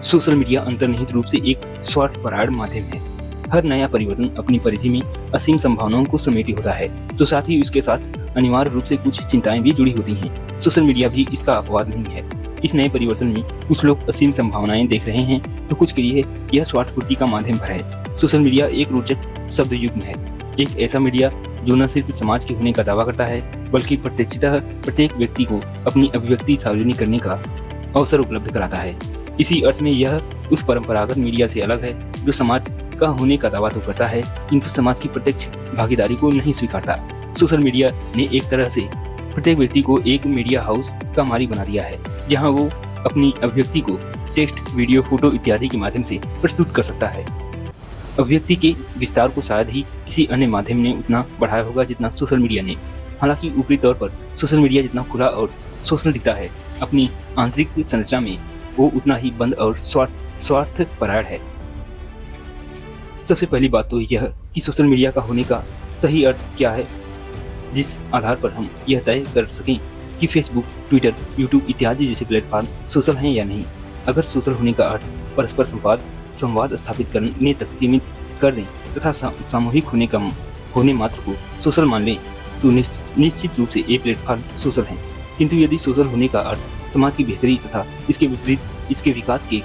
Social media अंतर्निहित रूप से एक स्वार्थपरायण माध्यम है। हर नया परिवर्तन अपनी परिधि में असीम संभावनाओं को समेटे होता है, तो साथ ही उसके साथ अनिवार्य रूप से कुछ चिंताएं भी जुड़ी होती हैं। सोशल मीडिया भी इसका अपवाद नहीं है। इस नए परिवर्तन में कुछ लोग असीम संभावनाएं देख रहे हैं, तो कुछ के लिए यह स्वार्थपूर्ति का माध्यम भर है। सोशल मीडिया एक रोचक शब्द युग्म है, एक ऐसा मीडिया जो न सिर्फ समाज के होने का दावा करता है, बल्कि प्रत्यक्षतः प्रत्येक व्यक्ति को अपनी अभिव्यक्ति सार्वजनिक करने का अवसर उपलब्ध कराता है। इसी अर्थ में यह उस परंपरागत मीडिया से अलग है जो समाज का होने का दावा तो करता है, किंतु समाज की प्रत्यक्ष भागीदारी को नहीं स्वीकारता। सोशल मीडिया ने एक तरह से प्रत्येक व्यक्ति को एक मीडिया हाउस का मालिक बना दिया है, जहां वो अपनी अभिव्यक्ति को टेक्स्ट, वीडियो, फोटो इत्यादि के माध्यम से प्रस्तुत कर सकता है। अभिव्यक्ति के विस्तार को शायद ही किसी अन्य माध्यम ने उतना बढ़ाया होगा जितना सोशल मीडिया ने। हालांकि ऊपरी तौर पर सोशल मीडिया जितना खुला और सोशल दिखता है, अपनी आंतरिक संरचना में वो उतना ही बंद और स्वार्थपरायण है। सबसे पहली बात तो यह कि सोशल मीडिया का होने का सही अर्थ क्या है, जिस आधार पर हम यह तय कर सकें कि फेसबुक, ट्विटर, यूट्यूब इत्यादि जैसे प्लेटफॉर्म सोशल हैं या नहीं। अगर सोशल होने का अर्थ परस्पर संवाद स्थापित करने तक सीमित कर दें तथा सामूहिक होने मात्र को सोशल मान लें, तो निश्चित रूप से ये प्लेटफॉर्म सोशल हैं। किंतु यदि सोशल होने का अर्थ समाज की बेहतरी तथा इसके विपरीत इसके विकास के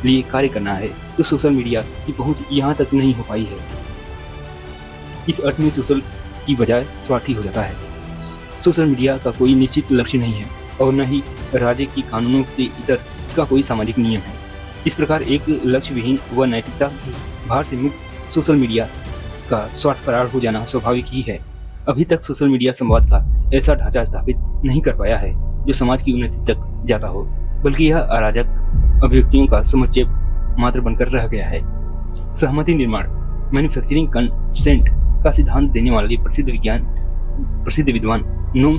लिए कार्य करना है, तो सोशल मीडिया की पहुंच यहाँ तक नहीं हो पाई है। इस अर्थ में सोशल की बजाय स्वार्थी हो जाता है। सोशल मीडिया का कोई निश्चित लक्ष्य नहीं है और न ही राज्य की कानूनों से इतर इसका कोई सामाजिक नियम है। इस प्रकार एक लक्ष्य विहीन व नैतिकता के भार से मुक्त सोशल मीडिया का स्वार्थपरायण हो जाना स्वाभाविक ही है। अभी तक सोशल मीडिया संवाद का ऐसा ढांचा स्थापित नहीं कर पाया है जो समाज की उन्नति तक जाता हो, बल्कि यह अराजक अभिव्यक्तियों का समुच्चय मात्र बनकर रह गया है। सहमति निर्माण, मैन्युफैक्चरिंग कंसेंट का सिद्धांत देने वाले प्रसिद्ध विद्वान नोम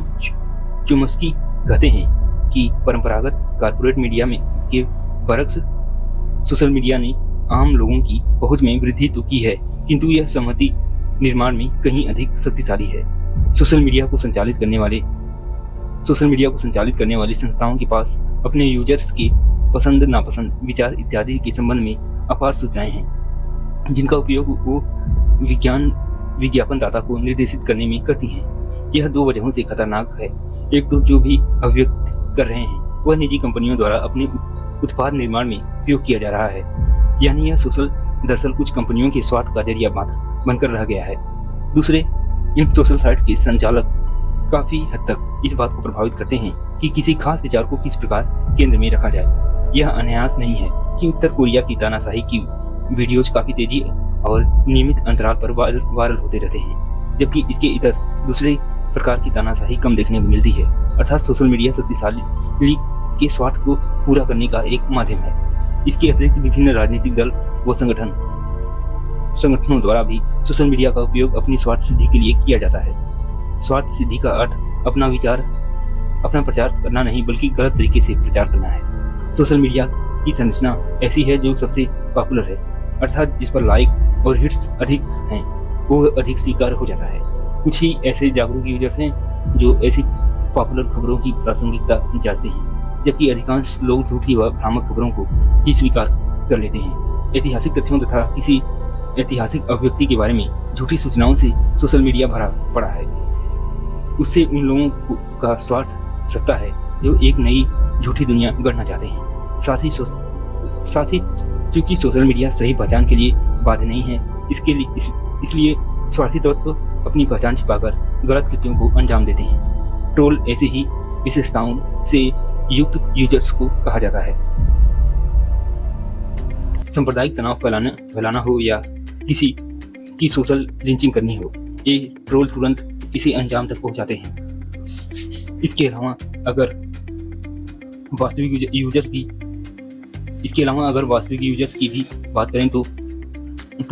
चोम्स्की कहते हैं कि परंपरागत कॉर्पोरेट मीडिया में के बरक्स सोशल मीडिया ने आम लोगों की पहुंच में वृद्धि तो की है, किंतु यह सहमति निर्माण में कहीं अधिक शक्तिशाली है। सोशल मीडिया को संचालित करने वाली संस्थाओं के पास अपने यूजर्स के पसंद नापसंद, विचार इत्यादि के संबंध में अपार सूचनाएं हैं, जिनका उपयोग वो विज्ञापन दाता को निर्देशित करने में करती हैं। यह दो वजहों से खतरनाक है। एक तो जो भी अभिव्यक्त कर रहे हैं वह निजी कंपनियों द्वारा अपने उत्पाद निर्माण में उपयोग किया जा रहा है, यानी यह सोशल दरअसल कुछ कंपनियों के स्वार्थ का जरिया मात्र बनकर रह गया है। दूसरे, इन सोशल साइट्स के संचालक काफी हद तक इस बात को प्रभावित करते हैं कि किसी खास विचार को किस प्रकार केंद्र में रखा जाए। यह अनायास नहीं है कि उत्तर कोरिया की तानाशाही की वीडियोज काफी तेजी और नियमित अंतराल पर वायरल होते रहते हैं, जबकि इसके इतर दूसरे प्रकार की तानाशाही कम देखने को मिलती है। अर्थात सोशल मीडिया शक्तिशाली के स्वार्थ को पूरा करने का एक माध्यम है। इसके अतिरिक्त विभिन्न राजनीतिक दल व संगठनों द्वारा भी सोशल मीडिया का उपयोग अपनी स्वार्थ सिद्धि के लिए किया जाता है। स्वार्थ सिद्धि का अर्थ अपना प्रचार करना नहीं, बल्कि गलत तरीके से प्रचार करना है। सोशल मीडिया की संरचना ऐसी है जो सबसे पॉपुलर है, अर्थात जिस पर लाइक और हिट्स अधिक हैं वो अधिक स्वीकार हो जाता है। कुछ ही ऐसे जागरूक यूजर्स हैं जो ऐसी पॉपुलर खबरों की प्रासंगिकता जांचते हैं, जबकि अधिकांश लोग झूठी व भ्रामक खबरों को ही स्वीकार कर लेते हैं। ऐतिहासिक तथ्यों तथा किसी ऐतिहासिक अभिव्यक्ति के बारे में झूठी सूचनाओं से सोशल मीडिया भरा पड़ा है। उससे उन लोगों का स्वार्थ सत्ता है जो एक नई झूठी दुनिया गढ़ना चाहते हैं। साथ ही चूंकि सोशल मीडिया सही पहचान के लिए बाध्य नहीं है, इसलिए स्वार्थी तत्व अपनी पहचान छिपाकर गलत कृत्यों को अंजाम देते हैं। ट्रोल ऐसे ही विशेषताओं से युक्त यूजर्स को कहा जाता है। सांप्रदायिक तनाव फैलाना हो या किसी की सोशल लिंचिंग करनी हो, ये ट्रोल तुरंत इसी अंजाम तक पहुंचाते हैं। इसके अलावा अगर वास्तविक यूजर्स की भी बात करें तो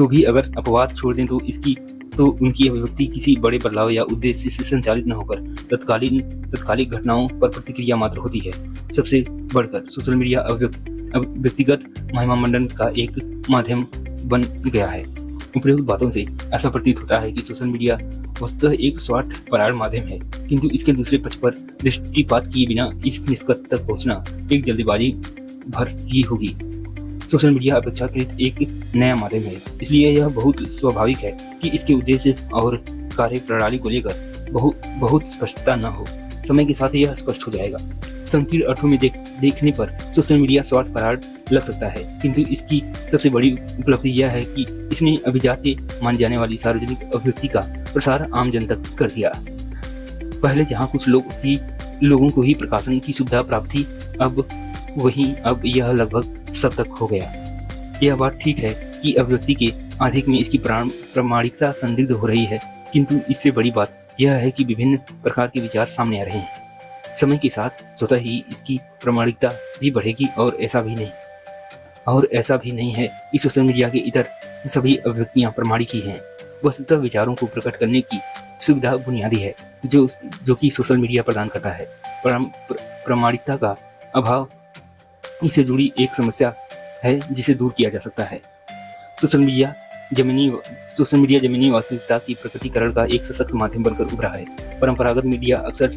भी अगर अपवाद छोड़ दें तो उनकी अभिव्यक्ति किसी बड़े बदलाव या उद्देश्य से संचालित न होकर तत्कालिक घटनाओं पर प्रतिक्रिया मात्र होती है। सबसे बढ़कर सोशल मीडिया व्यक्तिगत महिमा मंडन का एक माध्यम बन गया है। उपयुक्त बातों से ऐसा प्रतीत होता है कि सोशल मीडिया वस्तुतः एक स्वार्थपरायण माध्यम है, किंतु इसके दूसरे पक्ष पर दृष्टिपात किए बिना इस निष्कर्ष तक पहुंचना एक जल्दबाजी भर ही होगी। सोशल मीडिया अपेक्षाकृत एक नया माध्यम है, इसलिए यह बहुत स्वाभाविक है कि इसके उद्देश्य और कार्यप्रणाली को लेकर बहुत स्पष्टता न हो। समय के साथ यह स्पष्ट हो जाएगा। संकीर्ण अर्थों में देखने पर सोशल मीडिया स्वार्थपरायण लग सकता है, किंतु इसकी सबसे बड़ी उपलब्धि यह है कि इसने अभिजात्य मानी जाने वाली सार्वजनिक अभिव्यक्ति का प्रसार आम जन तक कर दिया। पहले जहां कुछ लोगों को ही प्रकाशन की सुविधा प्राप्त थी, अब यह लगभग सब तक हो गया। यह बात ठीक है कि अभिव्यक्ति के अधिक में इसकी प्रामाणिकता संदिग्ध हो रही है, किंतु इससे बड़ी बात यह है कि विभिन्न प्रकार के विचार सामने आ रहे हैं। समय के साथ स्वतः ही इसकी प्रामाणिकता भी बढ़ेगी, और ऐसा भी नहीं है कि सोशल मीडिया के इतर सभी अभिव्यक्तियां प्रामाणिक ही हैं। वस्तुतः विचारों को प्रकट करने की सुविधा बुनियादी है जो कि सोशल मीडिया प्रदान करता है। प्रामाणिकता का अभाव इससे जुड़ी एक समस्या है जिसे दूर किया जा सकता है। सोशल मीडिया जमीनी वास्तविकता की प्रकटीकरण का एक सशक्त माध्यम बनकर उभरा है। परंपरागत मीडिया अक्सर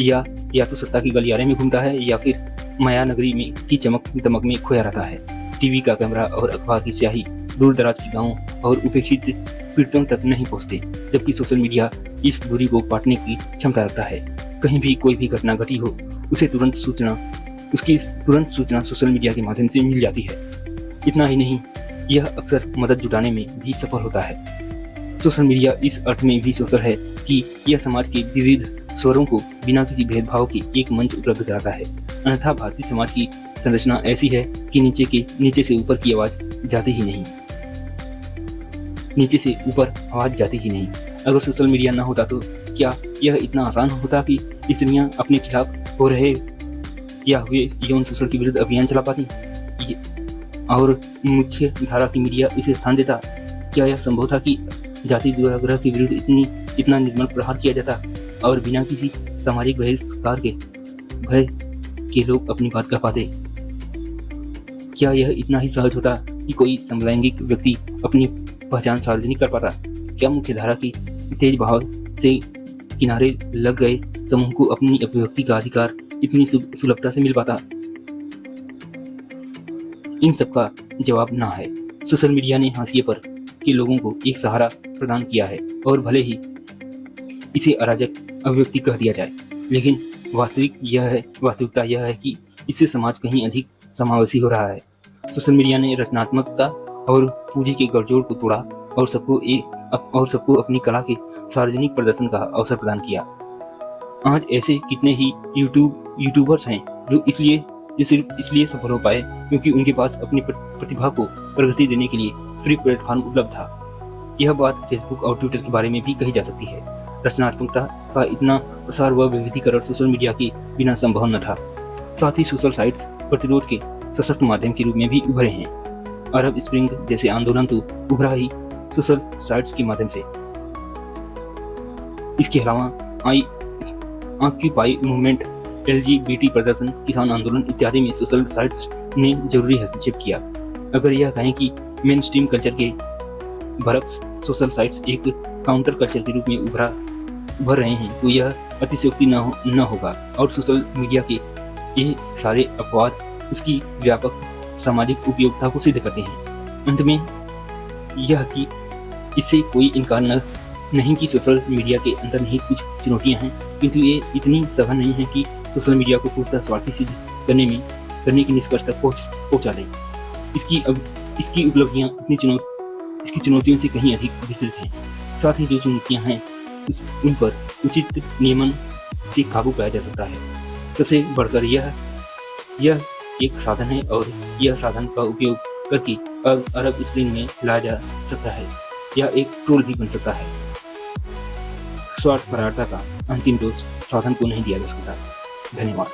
या तो सत्ता की गलियारे में घूमता है या फिर माया नगरी में की चमक दमक में खोया रहता है। टीवी का कैमरा और अखबार की स्याही दूर दराज के गांवों और उपेक्षित पीड़ितों तक नहीं पहुंचते, जबकि सोशल मीडिया इस दूरी को पाटने की क्षमता रखता है। कहीं भी कोई भी घटना घटी हो, उसकी तुरंत सूचना सोशल मीडिया के माध्यम से मिल जाती है। इतना ही नहीं, यह अक्सर मदद जुटाने में भी सफल होता है। सोशल मीडिया इस अर्थ में भी सोशल है कि यह समाज के विविध स्वरों को बिना किसी भेदभाव के एक मंच उपलब्ध कराता है। अन्यथा भारतीय समाज की संरचना ऐसी है कि नीचे से ऊपर की आवाज जाती ही नहीं। अगर सोशल मीडिया न होता तो क्या यह इतना आसान होता कि स्त्रियां अपने खिलाफ हो रहे या हुए यौन शोषण के विरुद्ध अभियान चला पाती और मुख्य धारा की मीडिया इसे स्थान देता? क्या यह संभव था कि जाति दुराग्रह के विरुद्ध इतना निर्मल प्रहार किया जाता और बिना किसी सामाजिक बहिष्कार के भय के लोग अपनी बात कह पाते? क्या यह इतना ही सहज होता कि कोई समलैंगिक व्यक्ति अपनी पहचान सार्वजनिक कर पाता? क्या मुख्य धारा की तेज बहाव से किनारे लग गए समूह को अपनी अभिव्यक्ति का अधिकार इतनी सुलभता से मिल पाता? इन सबका जवाब ना है। सोशल मीडिया ने हाशिए पर के लोगों को एक सहारा प्रदान किया है, और भले ही इसे अराजक अभिव्यक्ति कह दिया जाए, लेकिन वास्तविकता यह है कि इससे समाज कहीं अधिक समावेशी हो रहा है। सोशल मीडिया ने रचनात्मकता और पूंजी के गठजोड़ को तोड़ा और सबको अपनी कला के सार्वजनिक प्रदर्शन का अवसर प्रदान किया। आज ऐसे कितने ही यूट्यूबर्स हैं जो सिर्फ इसलिए सफल हो पाए क्योंकि उनके पास अपनी प्रतिभा को प्रगति देने के लिए फ्री प्लेटफॉर्म उपलब्ध था। यह बात फेसबुक और ट्विटर के बारे में भी कही जा सकती है। रचनात्मकता का इतना प्रसार व विविधीकरण सोशल मीडिया के बिना संभव न था। साथ ही सोशल साइट्स प्रतिरोध के सशक्त माध्यम के रूप में भी उभरे हैं। अरब स्प्रिंग जैसे आंदोलन तो उभरा ही सोशल साइट्स के माध्यम से। इसके अलावा ऑक्यूपाई मूवमेंट, LGBT प्रदर्शन, किसान आंदोलन इत्यादि में सोशल साइट्स ने जरूरी हस्तक्षेप किया। अगर यह कहें कि मेन स्ट्रीम कल्चर के बरक्स सोशल साइट्स एक काउंटर कल्चर के रूप में उभर रहे हैं तो यह अतिशयोक्ति न होगा, और सोशल मीडिया के ये सारे अपवाद उसकी व्यापक सामाजिक उपयोगिता को सिद्ध करते हैं। अंत में यह कि इससे कोई इनकार नहीं कि सोशल मीडिया के अंदर नहीं कुछ चुनौतियां हैं, किंतु ये इतनी सघन नहीं है कि सोशल मीडिया को पूर्णतः स्वार्थी सिद्ध करने की निष्कर्ष तक पहुंचा दें। इसकी उपलब्धियां इसकी चुनौतियों से कहीं अधिक विस्तृत हैं। साथ ही जो चुनौतियां हैं उन पर उचित नियमन से काबू पाया जा सकता है। सबसे बढ़कर यह एक साधन है, और यह साधन का उपयोग करके अरब स्प्रिंग में लाया जा सकता है। यह एक टूल भी बन सकता है। स्वार्थपरायणता का अंतिम डोज साधन को नहीं दिया जा सकता। धन्यवाद।